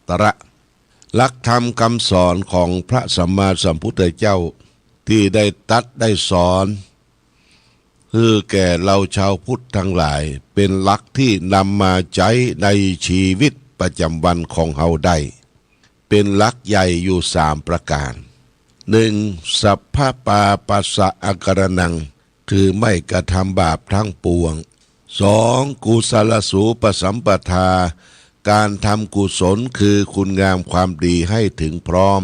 ตระหลักธรรมคำสอนของพระสัมมาสัมพุทธเจ้าที่ได้ตรัสได้สอนคือแก่เราชาวพุทธทั้งหลายเป็นหลักที่นำมาใช้ในชีวิตประจำวันของเฮาได้เป็นหลักใหญ่อยู่3ประการ1. สัพพปาปัสสะอาการนังคือไม่กระทำบาปทั้งปวง 2. กุศลสูปสัมปทาการทำกุศลคือคุณงามความดีให้ถึงพร้อม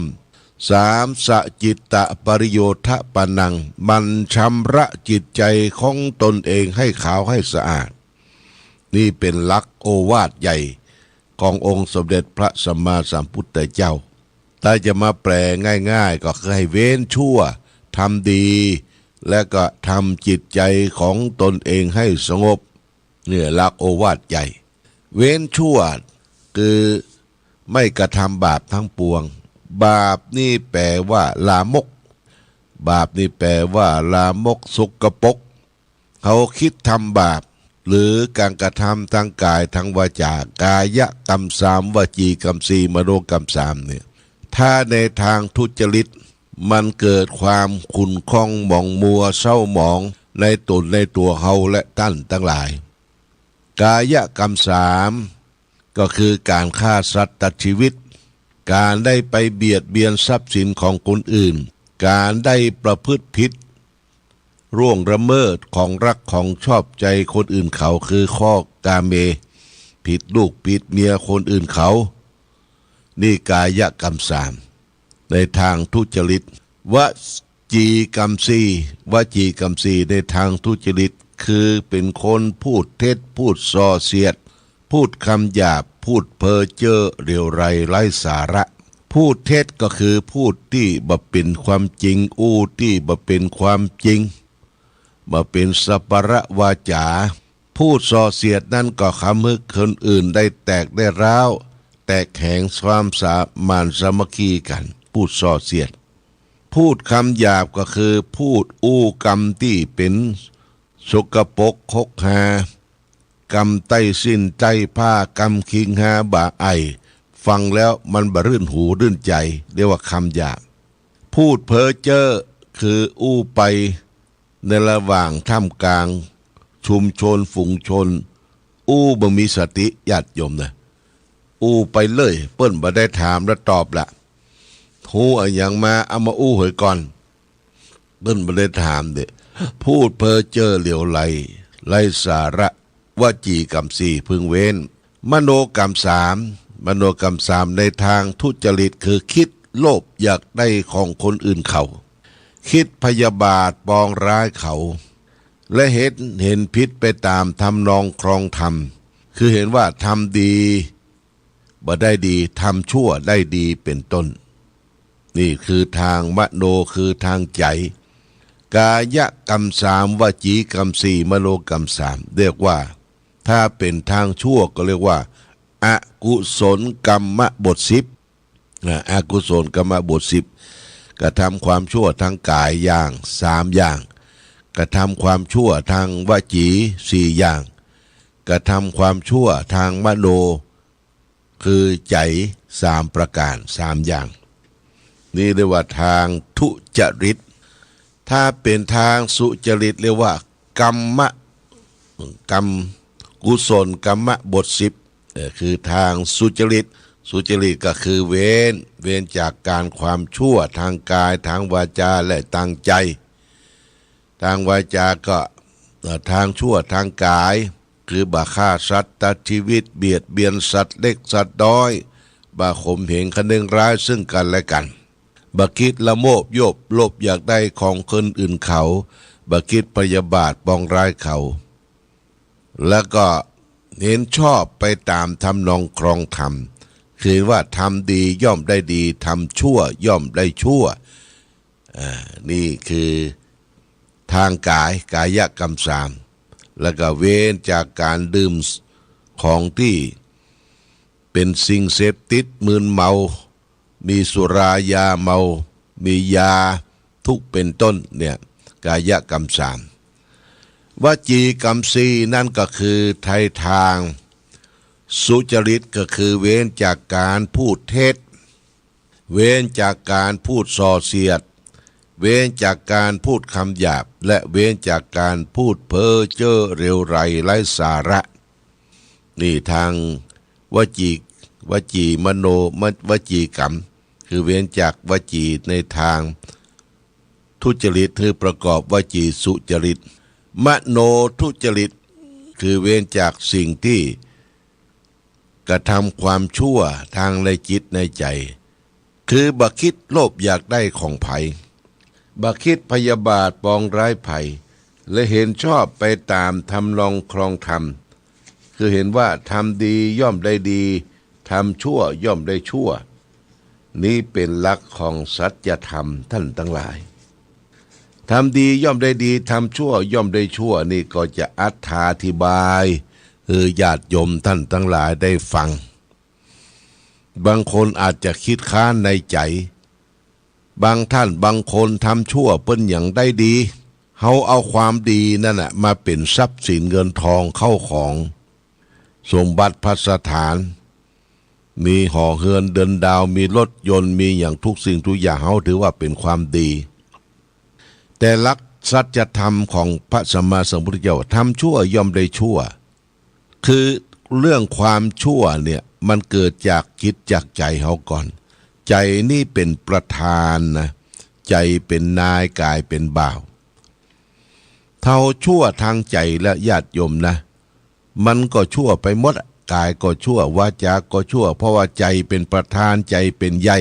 3. สจิตตปริโยทะปนังมันชำระจิตใจของตนเองให้ขาวให้สะอาดนี่เป็นหลักโอวาทใหญ่ขององค์สมเด็จพระสัมมาสัมพุทธเจ้าถ้าจะมาแปลง่ายๆก็คือให้เว้นชั่วทำดีและก็ทำจิตใจของตนเองให้สงบเนี่ยหลักโอวาทใหญ่เว้นชั่วคือไม่กระทำบาปทั้งปวงบาปนี่แปลว่าลามกบาปนี่แปลว่าลามกสกปรกเขาคิดทำบาปหรือการกระทำทางกายทางวาจากายกรรม3วจีกรรม4มโนกรรม3เนี่ยถ้าในทางทุจริตมันเกิดความขุ่นข้องหม่องมัวเศร้าหมองในตนในตัวเฮาและท่านทั้งหลายกายกรรม3ก็คือการฆ่าสัตว์ตัดชีวิตการได้ไปเบียดเบียนทรัพย์สินของคนอื่นการได้ประพฤติผิดร่วงละเมิดของรักของชอบใจคนอื่นเขาคือข้อกาเมผิดลูกผิดเมียคนอื่นเขานี่กายกรรม3ในทางทุจริตวจีกรรม4วจีกรรม4ในทางทุจริตคือเป็นคนพูดเท็จพูดส่อเสียดพูดคำหยาบพูดเพ้อเจ้อเรี่ยวไร้ไร้สาระพูดเท็จก็คือพูดที่บ่เป็นความจริงอู้ที่บ่เป็นความจริงบ่เป็นสัพพะวาจาพูดส่อเสียดนั่นก็ทำให้คนอื่นได้แตกได้ร้าวแตกแข็งความสามานสามัคคีกันพูดส่อเสียดพูดคำหยาบก็คือพูดอู้กรรมที่เป็นสกปรกคกหากรรมใต้สิ้นใจผ้ากรรมคิงหาบ่าไอฟังแล้วมันบรื่นหูรื่นใจเรียกว่าคำหยาบพูดเพ้อเจ้อคืออู้ไปในระหว่างท่ามกลางชุมชนฝูงชนอู้บ่มีสติญาติโยมนะอู้ไปเลยเปิ้นบ่ได้ถามแล้วตอบละหูอะอย่างมาเอามาอู้หอยก่อนเปิ้นบ่ได้ถามเด้พูดเพ้อเจ้อเหลียวไหลไร้สาระวจีกรรม4พึงเว้นมโนกรรม3มโนกรรม3ในทางทุจริตคือคิดโลภอยากได้ของคนอื่นเขาคิดพยาบาทปองร้ายเขาและเห็นผิดไปตามทำนองครองธรรมคือเห็นว่าทำดีบ่ได้ดีทำชั่วได้ดีเป็นต้นนี่คือทางมโนคือทางใจกายกรรม3วจีกรรม4มโนกรรม3เรียกว่าถ้าเป็นทางชั่วก็เรียกว่าอกุศลกรรมบท10อกุศลกรรมบท10กระทำความชั่วทางกายอย่าง3อย่างกระทำความชั่วทางวจี4อย่างกระทำความชั่วทางมโนคือใจ3ประการ3อย่างนี่เรียกว่าทางทุจริตถ้าเป็นทางสุจริตเรียกว่ากรรมกุศลกรรมบท10คือทางสุจริตก็คือเว้นจากการความชั่วทางกายทางวาจาและทางใจทางวาจาก็ทางชั่วทางกายคือบาฆ่าสัตว์ตัดชีวิตเบียดเบียนสัตว์เล็กสัตว์น้อยบาข่มเหงคะนึงร้ายซึ่งกันและกันบาคิดละโมบโยบโลภอยากได้ของคนอื่นเขาบาคิดพยาบาทปองร้ายเขาแล้วก็เห็นชอบไปตามทำนองครองธรรมคือว่าทำดีย่อมได้ดีทำชั่วย่อมได้ชั่วนี่คือทางกายกรรม3แล้วก็เว้นจากการดื่มของที่เป็นสิ่งเสพติดมึนเมามีสุรายาเมามียาทุกเป็นต้นเนี่ยกายกรรม3วจีกรรม4นั่นก็คือไทยทาง สุจริตก็คือเว้นจากการพูดเท็จเว้นจากการพูดส่อเสียดเว้นจากการพูดคำหยาบและเว้นจากการพูดเพ้อเจ้อเร็วไรไร้สาระนี่ทางวจีมโนวจีกรรมคือเว้นจากวจีในทางทุจริตคือประกอบวจีสุจริตมโนทุจริตคือเว้นจากสิ่งที่กระทำความชั่วทางในจิตในใจคือบักคิดโลภอยากได้ของไผ่บักคิดพยาบาทปองร้ายไผ่และเห็นชอบไปตามทำลองครองธรรมคือเห็นว่าทำดีย่อมได้ดีทำชั่วย่อมได้ชั่วนี้เป็นหลักของสัจธรรมท่านทั้งหลายทำดีย่อมได้ดีทำชั่วย่อมได้ชั่วนี่ก็จะอธิบายญาติโยมท่านทั้งหลายได้ฟังบางคนอาจจะคิดค้านในใจบางท่านบางคนทำชั่วเปิ้นอย่างได้ดีเฮาเอาความดีนั่นน่ะมาเป็นทรัพย์สินเงินทองเข้าของสมบัติพัสถานมีหอเฮือนเดินดาวมีรถยนต์มีอย่างทุกสิ่งทุกอย่างเฮาถือว่าเป็นความดีแต่หลักสัจธรรมของพระสัมมาสัมพุทธเจ้าทำชั่วย่อมได้ชั่วคือเรื่องความชั่วเนี่ยมันเกิดจากจิตจากใจเฮาก่อนใจนี่เป็นประธานนะใจเป็นนายกายเป็นบ่าวเท่าชั่วทางใจและญาติโยมนะมันก็ชั่วไปหมดกายก็ชั่ววาจาก็ชั่วเพราะว่าใจเป็นประธานใจเป็นใหญ่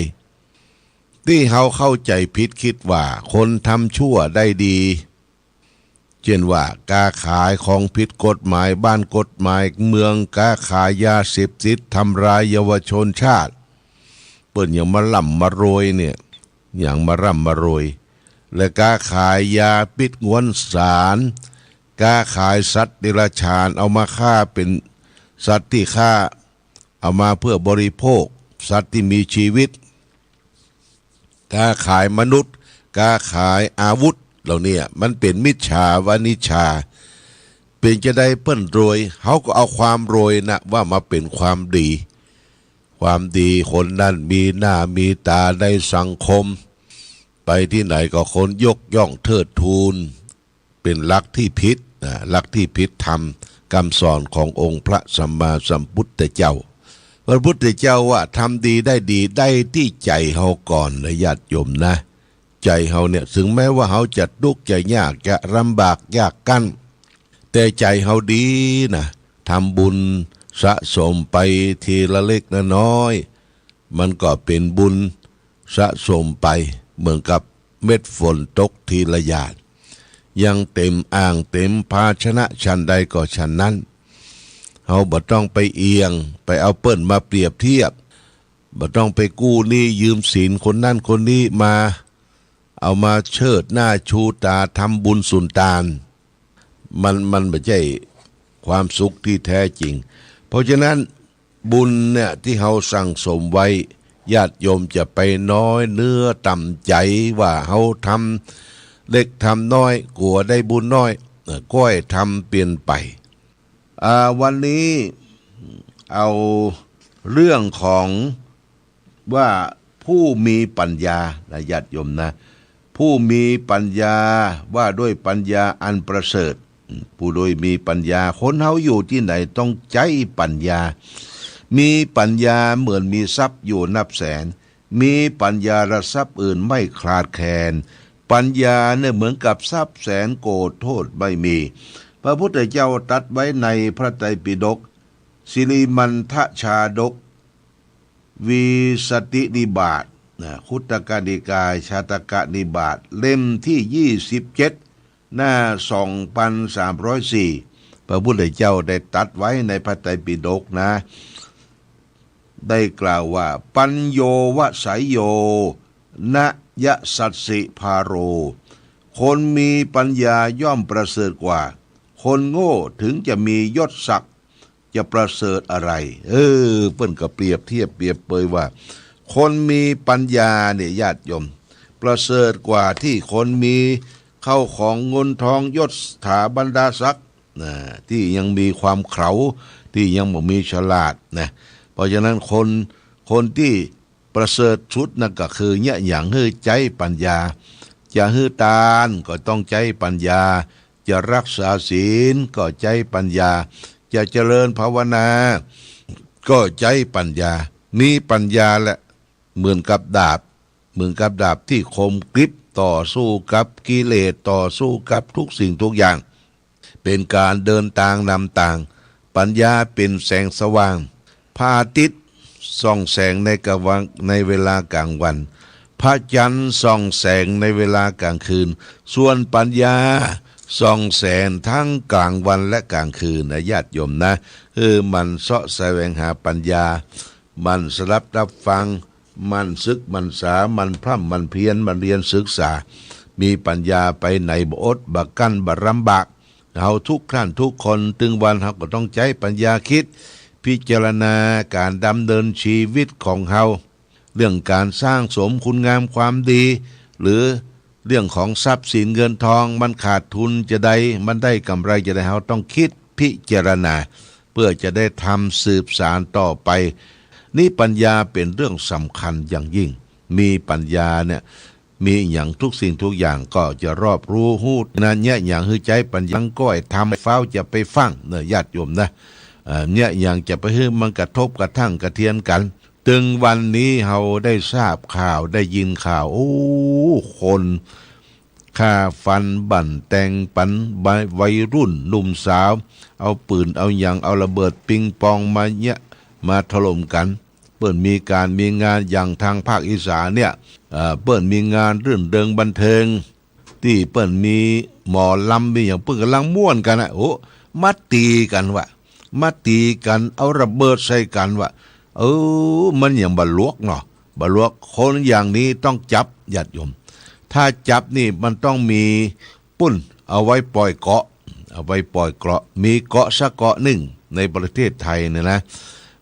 ที่เฮาเข้าใจผิดคิดว่าคนทำชั่วได้ดีเช่นว่าการขายของผิดกฎหมายบ้านกฎหมายเมืองการขายยาเสพติดทำร้ายเยาวชนชาติเปิ้นอย่างมาล่ำมารวยเนี่ยอย่างมาร่ำมารวยและการขายยาพิษงวนสารการขายสัตว์เดรัจฉานเอามาฆ่าเป็นสัตว์ที่ฆ่าเอามาเพื่อบริโภคสัตว์ที่มีชีวิตการขายมนุษย์การขายอาวุธเหล่านี้มันเป็นมิจฉาวานิชาเป็นจะได้เปิ้นรวยเขาก็เอาความรวยนะว่ามาเป็นความดีความดีคนนั้นมีหน้ามีตาในสังคมไปที่ไหนก็คนยกย่องเทิดทูนเป็นหลักที่ผิดนะหลักที่ผิดธรรมคำสอนขององค์พระสัมมาสัมพุทธเจ้าพระพุทธเจ้าว่าทำดีได้ดีได้ที่ใจเฮาก่อนนะญาติโยมนะใจเฮาเนี่ยถึงแม้ว่าเฮาจะทุกข์จะยากจะลำบากยากกั้นแต่ใจเฮาดีนะทำบุญสะสมไปทีละเล็กละน้อยมันก็เป็นบุญสะสมไปเหมือนกับเม็ดฝนตกทีละหยาดยังเต็มอ่างเต็มภาชนะชั้นใดก็ชั้นนั้นเฮาบ่ต้องไปเอียงไปเอาเปิ้นมาเปรียบเทียบบ่ต้องไปกู้หนี้ยืมสินคนนั่นคนนี้มาเอามาเชิดหน้าชูตาทำบุญสุนทานมันไม่ใช่ความสุขที่แท้จริงเพราะฉะนั้นบุญเนี่ยที่เฮาสั่งสมไว้ญาติโยมจะไปน้อยเนื้อต่ำใจว่าเฮาทำเล็กทำน้อยกลัวได้บุญน้อยก้อยทำเปลี่ยนไปวันนี้เอาเรื่องของว่าผู้มีปัญญานะญาติโยมนะผู้มีปัญญาว่าด้วยปัญญาอันประเสริฐผู้โดยมีปัญญาคนเฮาอยู่ที่ไหนต้องใจปัญญามีปัญญาเหมือนมีทรัพย์อยู่นับแสนมีปัญญาและทรัพย์อื่นไม่คลาดแคลนปัญญาเนี่ยเหมือนกับทรัพย์แสนโกฏโทษไม่มีพระพุทธเจ้าตรัสไว้ในพระไตรปิฎกสิริมันทชาดกวีสตินิบาตคุตตกนิกายชาตกนิบาตเล่มที่27หน้า2304พระพุทธเจ้าได้ตรัสไว้ในพระไตรปิฎกนะได้กล่าวว่าปัญโยวสัยโยนะยะสัสสิภาโรคนมีปัญญาย่อมประเสริฐกว่าคนโง่ถึงจะมียศศักดิ์จะประเสริฐอะไรเปิ้นก็เปรียบเทียบเปรียบเปยว่าคนมีปัญญาเนี่ยญาติโยมประเสริฐกว่าที่คนมีเข้าของเงินทองยศถาบรรดาศักดิ์ นะที่ยังมีความเขลาที่ยังบ่มีฉลาดนะเพราะฉะนั้นคนที่ประเสริฐสุดนั่นก็คือเนี่ยอย่างฮื้อใจปัญญาจะฮื้อทานก็ต้องใจปัญญาจะรักษาศีลก็ใจปัญญาจะเจริญภาวนาก็ใจปัญญามีปัญญาแหละเหมือนกับดาบที่คมกริบต่อสู้กับกิเลสต่อสู้กับทุกสิ่งทุกอย่างเป็นการเดินทางนำทางปัญญาเป็นแสงสว่างพระอาทิตย์ส่องแสงในเวลากลางวันพระจันทร์ส่องแสงในเวลากลางคืนส่วนปัญญาส่องแสงทั้งกลางวันและกลางคืนนะญาติโยมนะมันเสาะแสวงหาปัญญามันสดับรับฟังมันศึกมันษามันพร่ำมันเพียรมันเรียนศึกษามีปัญญาไปในบ่อดบักกั้นบ่ลำบากเฮาทุกท่านทุกคนถึงวันเฮาก็ต้องใช้ปัญญาคิดพิจารณาการดำเนินชีวิตของเฮาเรื่องการสร้างสมคุณงามความดีหรือเรื่องของทรัพย์สินเงินทองมันขาดทุนจะได้มันได้กำไรจะได้เฮาต้องคิดพิจารณาเพื่อจะได้ทำสืบสานต่อไปนี่ปัญญาเป็นเรื่องสำคัญอย่างยิ่งมีปัญญาเนี่ยมีอย่างทุกสิ่งทุกอย่างก็จะรอบรู้ฮู้นั้นเนี่ยอย่างฮือใจปัญญาก้อยทำเฝ้าจะไปฟังเนี่ยญาติโยมนะเนี่ยอย่างจะไปให้มันกระทบกระทั่งกระเทียนกันถึงวันนี้เฮาได้ทราบข่าวได้ยินข่าวโอ้คนฆ่าฟันบั่นแต่งปันวัยรุ่นหนุ่มสาวเอาปืนเอาอย่างเอาระเบิดปิงปองมาถล่มกันเปิ้นมีงานอย่างทางภาคอีสานเนี่ยเปิ้นมีงานรื่นเริงบันเทิงที่เปิ้นมีหมอลำมีอย่างเปิ้นกำลังม่วนกันโอ้มาตีกันเอาระเบิดใส่กันมันอย่างบะลวกเนาะบะลวกคนอย่างนี้ต้องจับญาติโยมถ้าจับนี่มันต้องมีปุ้นเอาไว้ปล่อยเกาะมีเกาะสักเกาะหนึ่งในประเทศไทยเนี่ยนะ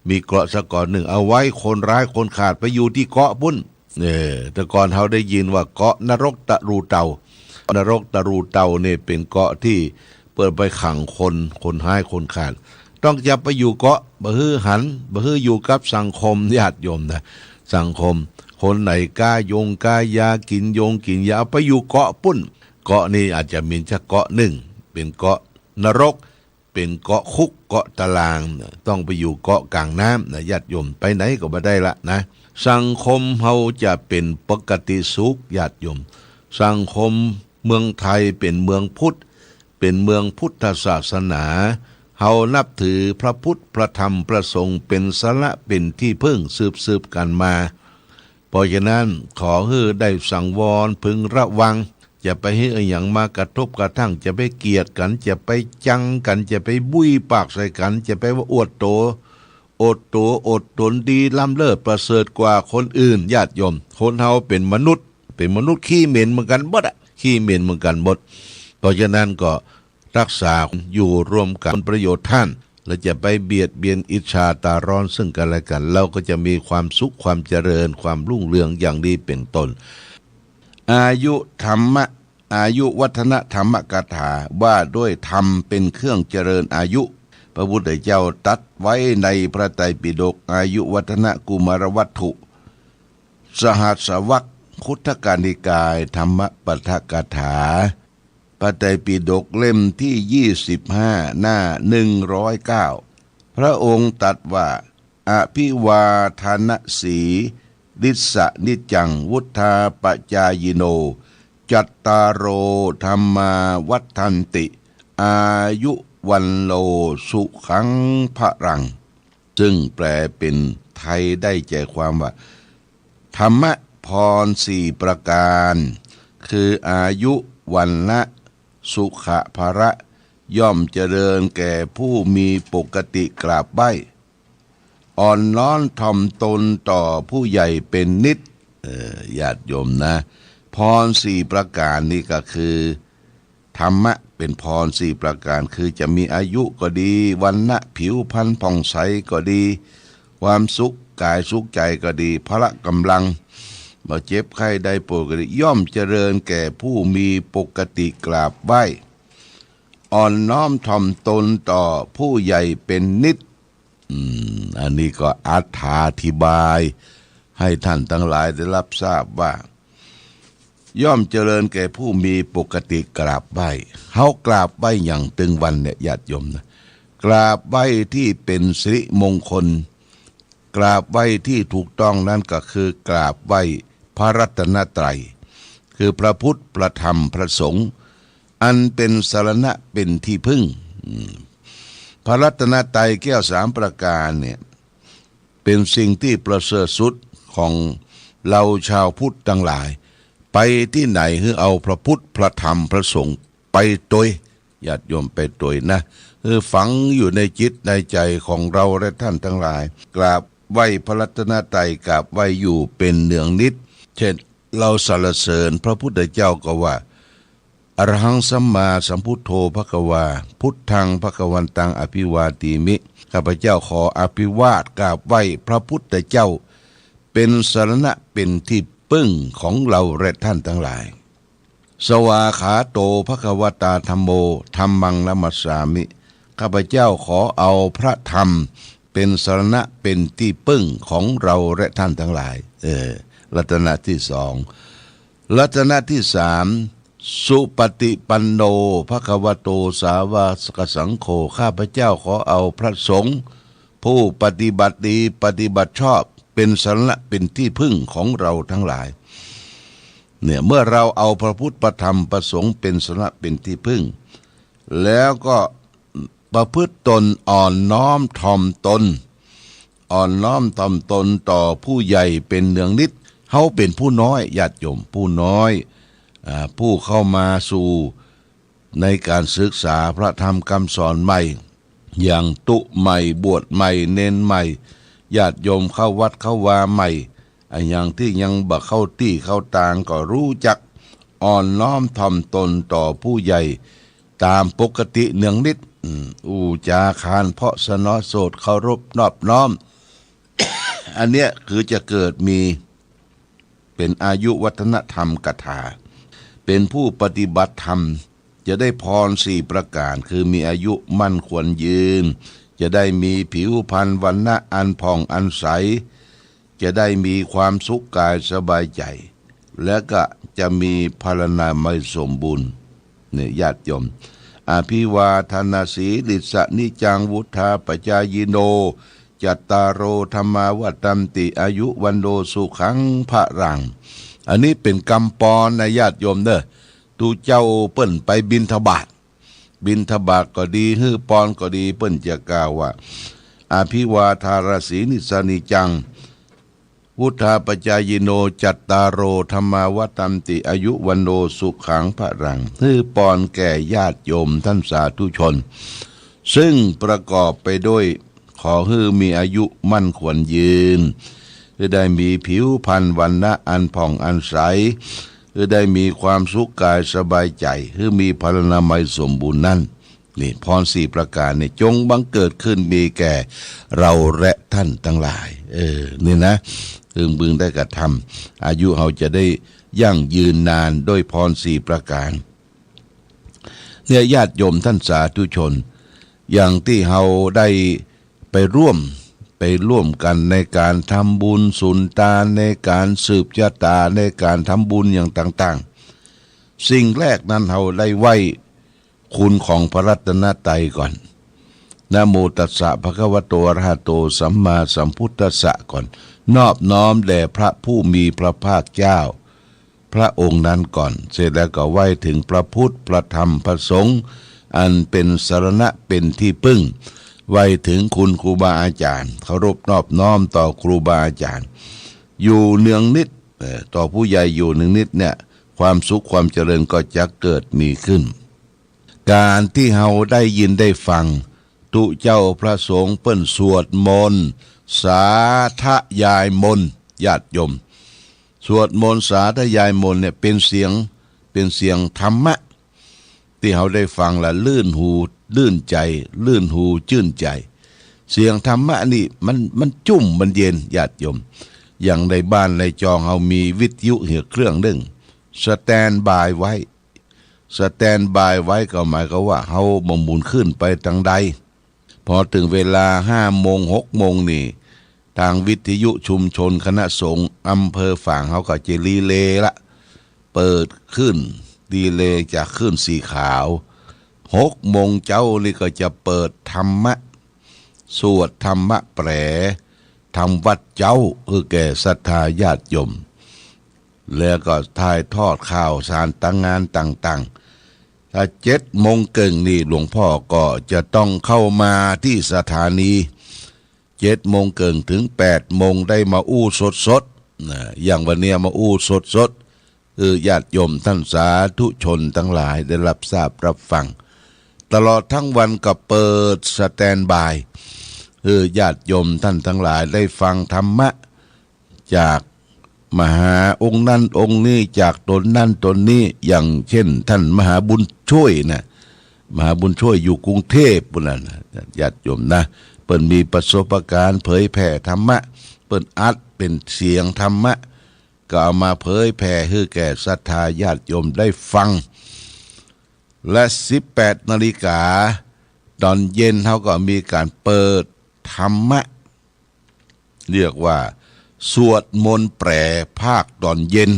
มีเกาะสักเกาะหนึ่งเอาไว้คนร้ายคนขาดไปอยู่ที่เกาะปุ้นแต่ก่อนเขาได้ยินว่าเกาะนรกตะรูเตาเนี่ยเป็นเกาะที่เปิดไปขังคนหายคนขาดต้องจะไปอยู่เกาะบ่ฮื้อหันบ่ฮื้ออยู่กับสังคมญาติโยมนะสังคมคนไหนกล้ายากินยาไปอยู่เกาะปุ้นเกาะนี้อาจจะมีแค่เกาะหนึ่งเป็นเกาะนรกเป็นเกาะคุกเกาะตารางต้องไปอยู่เกาะกลางน้ำนะญาติโยมไปไหนก็บ่ได้ละนะสังคมเฮาจะเป็นปกติสุขญาติโยมสังคมเมืองไทยเป็นเมืองพุทธเป็นเมืองพุทธศาสนาเฮานับถือพระพุทธพระธรรมพระสงฆ์เป็นสาระเป็นที่พึ่งสืบกันมาเพราะฉะนั้นขอให้ได้สังวรพึงระวังจะไปให้อย่างมากระทบกระทั่งจะไปเกลียดกันจะไปจังกันจะไปบุยปากใส่กันจะไปว่าอวดโตอดตนดีล้ำเลิศประเสริฐกว่าคนอื่นญาติโยมคนเฮาเป็นมนุษย์ขี้เหม็นเหมือนกันหมดเพราะฉะนั้นก็รักษาอยู่ร่วมกันประโยชน์ท่านและจะไปเบียดเบียนอิจฉาตาร้อนซึ่งกันและกันเราก็จะมีความสุขความเจริญความรุ่งเรืองอย่างนี้เป็นต้นอายุวัฒนธรรมกถาว่าด้วยธรรมเป็นเครื่องเจริญอายุพระพุทธเจ้าตรัสไว้ในพระไตรปิฎกอายุวัฒนกุมารวัตถุสหัสวรรคคุตตกนิกายธรรมปฐกถาพระไตรปิฎกเล่มที่25หน้า109พระองค์ตรัสว่าอภิวาทนสีดิสะนิจังวุธาปจายโนจัตตารโอธรรมาวัฏันติอายุวันโลสุขังพรังซึ่งแปลเป็นไทยได้ใจความว่าธรรมพร4ประการคืออายุวันละสุขะภระย่อมเจริญแก่ผู้มีปกติกราบไหว้อ่อนน้อมถ่อมตนต่อผู้ใหญ่เป็นนิดญาติโยมนะพร4ประการนี้ก็คือธรรมะเป็นพร4ประการคือจะมีอายุก็ดีวันณะผิวพรรณผ่องใสก็ดีความสุขกายสุขใจก็ดีพละกำลังบ่เจ็บไข้ได้ป่วยก็ดีย่อมเจริญแก่ผู้มีปกติกราบไหว้ อ่อนน้อมถ่อมตนต่อผู้ใหญ่เป็นนิดอันนี้ก็อธิบายให้ท่านทั้งหลายได้รับทราบว่าย่อมเจริญแก่ผู้มีปกติกราบไหว้เฮากราบไหว้อย่างตึงวันเนี่ยญาติโยมนะกราบไหว้ที่เป็นสิริมงคลกราบไหว้ที่ถูกต้องนั่นก็คือกราบไหว้พระรัตนตรัยคือพระพุทธพระธรรมพระสงฆ์อันเป็นสรณะเป็นที่พึ่งพระรัตนตรัยแก้วสามประการเนี่ยเป็นสิ่งที่ประเสริฐสุดของเราชาวพุทธทั้งหลายไปที่ไหนคือเอาพระพุทธพระธรรมพระสงฆ์ไปตัวญาติโยมไปตัวนะคือฝังอยู่ในจิตในใจของเราและท่านทั้งหลายกราบไหว้พระรัตนตรัยกราบไหว้อยู่เป็นเนืองนิดเช่นเราสรรเสริญพระพุทธเจ้าก็ว่าอรหังสัมมาสัมพุทโธภควาพุทธังภควันตังอภิวาติมิข้าพเจ้าขออภิวาทกราบไหว้พระพุทธเจ้าเป็นสรณะเป็นที่พึ่งของเราและท่านทั้งหลายสวาขาโตภควตาธัมโมธัมมังนัมสสามิข้าพเจ้าขอเอาพระธรรมเป็นสรณะเป็นที่พึ่งของเราและท่านทั้งหลายรัตนะที่สองรัตนะที่สามสุปฏิปันโนภควโตสาวกสังโฆข้าพเจ้าขอเอาพระสงฆ์ผู้ปฏิบัติดีปฏิบัติชอบเป็นสรณะเป็นที่พึ่งของเราทั้งหลายเนี่ยเมื่อเราเอาพระพุทธพระธรรมพระสงฆ์เป็นสรณะเป็นที่พึ่งแล้วก็ประพฤติตนอ่อนน้อมถ่อมตนอ่อนน้อมถ่อมตนต่อผู้ใหญ่เป็นเนืองนิดเขาเป็นผู้น้อยญาติโยมผู้น้อยผู้เข้ามาสู่ในการศึกษาพระธรรมคำสอนใหม่อย่างตุใหม่บวชใหม่เน้นใหม่ญาติโยมเข้าวัดเข้าวาใหม่อย่างที่ยังบ่เข้าที่เข้าตางก็รู้จักอ่อนน้อมถ่อมตนต่อผู้ใหญ่ตามปกติเนืองนิดจาคารเพาะสนอโสดเคารพนอบน้อม อันเนี้ยคือจะเกิดมีเป็นอายุวัฒนธรรมกถาเป็นผู้ปฏิบัติธรรมจะได้พรสี่ประการคือมีอายุมั่นควรยืนจะได้มีผิวพรรณวรรณะอันผ่องอันใสจะได้มีความสุขกายสบายใจและก็จะมีพลานามัยสมบูรณ์เนี่ยญาติโยมอภิวาทนาสีลิสนิจังวุธาปจายโนจัตตารโอธรรมาวัตัมติอายุวันโดสุขังพระรังอันนี้เป็นกำปอนในญาติโยมเด้อตูเจ้าเปิ้นไปบิณฑบาตก็ดีฮื้อปอนก็ดีเปิ้นจะกล่าวว่าอภิวาทารสีนิสนิจังพุทธาปจายโนจัตตารโอธรรมาวัตัมติอายุวันโดสุขังพระรังฮื้อปอนแก่ญาติโยมท่านสาธุชนซึ่งประกอบไปด้วยขอฮื้อมีอายุมั่นควรยืนคือได้มีผิวพรรณวรรณะอันผ่องอันใสคือได้มีความสุขกายสบายใจคือมีพลานามัยสมบูรณ์นั่นนี่พรสี่ประการนี่จงบังเกิดขึ้นมีแก่เราและท่านทั้งหลายนี่นะบึงได้กระทำอายุเราจะได้ยั่งยืนนานด้วยพรสี่ประการเนี่ยญาติโยมท่านสาธุชนอย่างที่เราได้ไปร่วมกันในการทำบุญสุนทานในการสืบชะตาในการทำบุญอย่างต่างๆสิ่งแรกนั้นเราได้ไหว้คุณของพระรัตนตรัยก่อนนะโมตัสสะภะคะวะโตอะระหะโตสัมมาสัมพุทธัสสะก่อนนอบน้อมแด่พระผู้มีพระภาคเจ้าพระองค์นั้นก่อนเสร็จแล้วก็ไหว้ถึงพระพุทธพระธรรมพระสงฆ์อันเป็นสรณะเป็นที่พึ่งไหว้ถึงคุณครูบาอาจารย์เคารพนอบน้อมต่อครูบาอาจารย์อยู่เนืองนิดต่อผู้ใหญ่อยู่เนืองนิดเนี่ยความสุขความเจริญก็จะเกิดมีขึ้นการที่เฮาได้ยินได้ฟังตุเจ้าพระสงฆ์เปิ้นสวดมนต์สาธยายมนต์ญาติโยมสวดมนต์สาธยายมนต์เนี่ยเป็นเสียงธรรมะที่เฮาได้ฟังแล้วลื่นหูลื่นใจลื่นหูชื่นใจเสียงธรรมะนี่มันจุ่มมันเย็นญาติโยมอย่างในบ้านในจองเฮามีวิทยุเหี่ยเครื่องนึงสแตนบายไว้ สแตนบายไว้ก็หมายก็ว่าเฮาบ่หมุนขึ้นไปทางใดพอถึงเวลา5 โมง 6 โมงนี่ทางวิทยุชุมชนคณะสงฆ์อำเภอฝางเขาก็จะรีเลย์ละเปิดขึ้นรีเลย์จากขึ้นสีขาว6 โมงเจ้านี่ก็จะเปิดธรรมะสวดธรรมะแปรทำวัดเจ้าแก่ศรัทธาญาติโยมแล้วก็ถ่ายทอดข่าวสารต่างงานต่างๆถ้า7 โมงเกิงนี่หลวงพ่อก็จะต้องเข้ามาที่สถานี7 โมงเกิงถึง8 โมงได้มาอู้สดๆอย่างวันนี้มาอู้สดๆญาติโยมท่านสาธุชนทั้งหลายได้รับทราบรับฟังตลอดทั้งวันก็เปิดสแตนบายญาติโยมท่านทั้งหลายได้ฟังธรรมะจากมหาองค์นั้นองค์นี้จากตนนั้นตนนี้อย่างเช่นท่านมหาบุญช่วยนะมหาบุญช่วยอยู่กรุงเทพปุ่นน่ะญาติโยมนะเปิ้นมีประสบการณ์เผยแผ่ธรรมะเปิ้นอัดเป็นเสียงธรรมะก็เอามาเผยแผ่ให้แก่ศรัทธาญาติโยมได้ฟังและ18 นาฬิกาตอนเย็นเขาก็มีการเปิดธรรมะเรียกว่าสวดมนต์แปรภาคตอนเย็น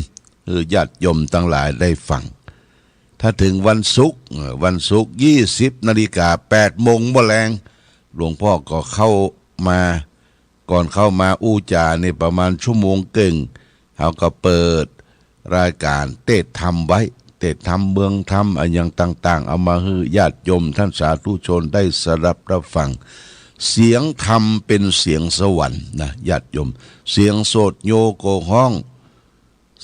ญาติโยมทั้งหลายได้ฟังถ้าถึงวันศุกร์20 นาฬิกา8 โมงบ่แลงหลวงพ่อก็เข้ามาก่อนเข้ามาอู้จาในประมาณชั่วโมงเก่งเขาก็เปิดรายการเทศธรรมไว้เทศธรรมเมืองธรรมอย่างต่างๆเอามาให้ญาติโยมท่านสาธุชนได้สดับรับฟังเสียงธรรมเป็นเสียงสวรรค์นะญาติโยมเสียงโสดโยโกห้อง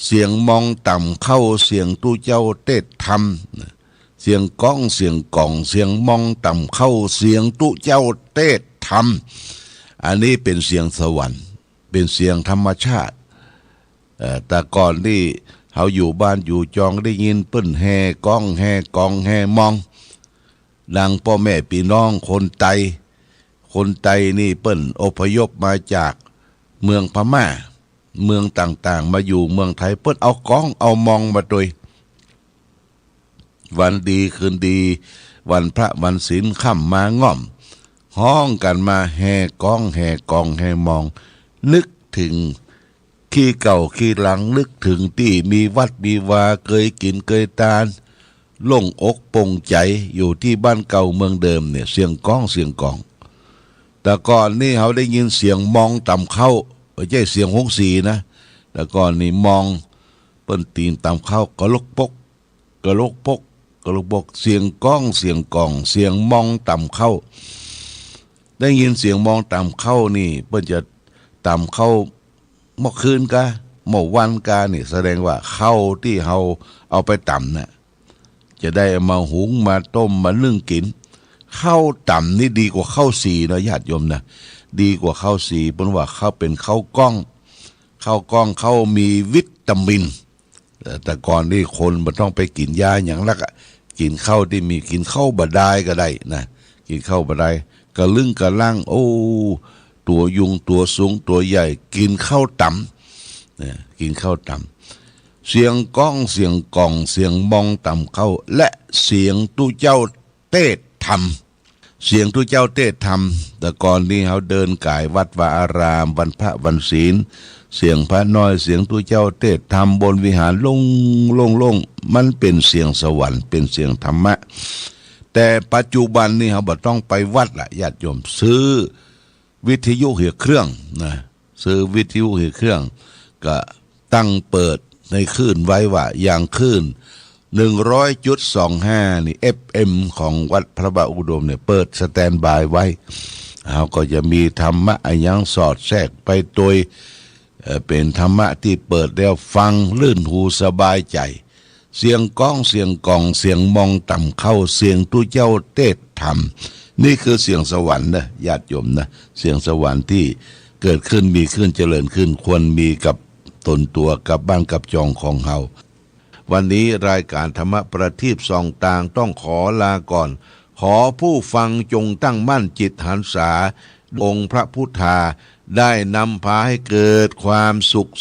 เสียงมองต่ำเข้าเสียงตู้เจ้าเทศธรรมเสียงก้องเสียงกล่องเสียงมองต่ำเข้าเสียงตู้เจ้าเทศธรรมอันนี้เป็นเสียงสวรรค์เป็นเสียงธรรมชาติแต่ก่อนที่เขาอยู่บ้านอยู่จองได้ยินเปิ้นแห่ก้องแห่กองแห่มองดังพ่อแม่พี่น้องคนไตนี่เปิ้นอพยพมาจากเมืองพม่าเมืองต่างๆมาอยู่เมืองไทยเปิ้นเอาก้องเอามองมาโดยวันดีคืนดีวันพระวันศีลค่ำมาง่อมห้องกันมาแห่ก้องแห่กองแห่มองนึกถึงขี้เก่าขี้หลังนึกถึงที่มีวัดมีวาเคยกินเคยทานโล่งอกปงใจอยู่ที่บ้านเก่าเมืองเดิมเนี่ยเสียงก้องเสียงกองแต่ก่อนนี่เขาได้ยินเสียงมองต่ำเข้าไม่ใช่เสียงหงสีนะแต่ก่อนนี่มองเปิ้นตีนต่ำเข้ากระลกปกกระลกปกกระลกปกเสียงก้องเสียงกองเสียงมองต่ำเข้าได้ยินเสียงมองต่ำเข้านี่เปิ้นจะต่ำเข้าเมื่อคืนกะเมื่อวันกะนี่แสดงว่าข้าวที่เขาเอาไปต่ำน่ะจะได้มาหุงมาต้มมานึ่งกินข้าวต่ำนี่ดีกว่าข้าวสีนะญาติโยมนะดีกว่าข้าวสีเพราะว่าข้าวเป็นข้าวกล้องข้าวมีวิตามินแต่ก่อนนี่คนมันต้องไปกินยาอย่างละอะกินข้าวที่มีกินข้าวบดายก็ได้นะกินข้าวบดายกระลึงกระล่างโอ้ตัวยุงตัวสูงตัวใหญ่กินข้าวต่ำเนี่ยกินข้าวต่ำเสียงก้องเสียงกล่องเสียงมองต่ำเข้าและเสียงตู้เจ้าเทศธรรมเสียงตู้เจ้าเทศธรรมแต่ก่อนนี้เขาเดินกายวัดวาอารามวันพระวันศีลเสียงพระน้อยเสียงตู้เจ้าเทศธรรมบนวิหารโล่งมันเป็นเสียงสวรรค์เป็นเสียงธรรมะแต่ปัจจุบันนี่เขาบ่ต้องไปวัดละญาติโยมซื้อวิทยุเหี่ยเครื่องนะซื้อวิทยุเหี่ยเครื่องก็ตั้งเปิดในคลื่นไว้ว่าอย่างคลื่น 100.25 นี่ FM ของวัดพระบาทอุดมเนี่ยเปิดสแตนบายไว้เขาก็จะมีธรรมะอย่างสอดแทรกไปโดยเป็นธรรมะที่เปิดแล้วฟังลื่นหูสบายใจเสียงก้องเสียงกองเสียงมองต่ำเข้าเสียงตู้เจ้าเทศธรรมนี่คือเสียงสวรรค์นะญาติโยมนะเสียงสวรรค์ที่เกิดขึ้นมีขึ้นเจริญขึ้นควรมีกับตนตัวกับบ้านกับจองของเฮาวันนี้รายการธรรมะประทีปส่องต่างต้องขอลาก่อนขอผู้ฟังจงตั้งมั่นจิตหันษาองค์พระพุทธาได้นำพาให้เกิดความสุข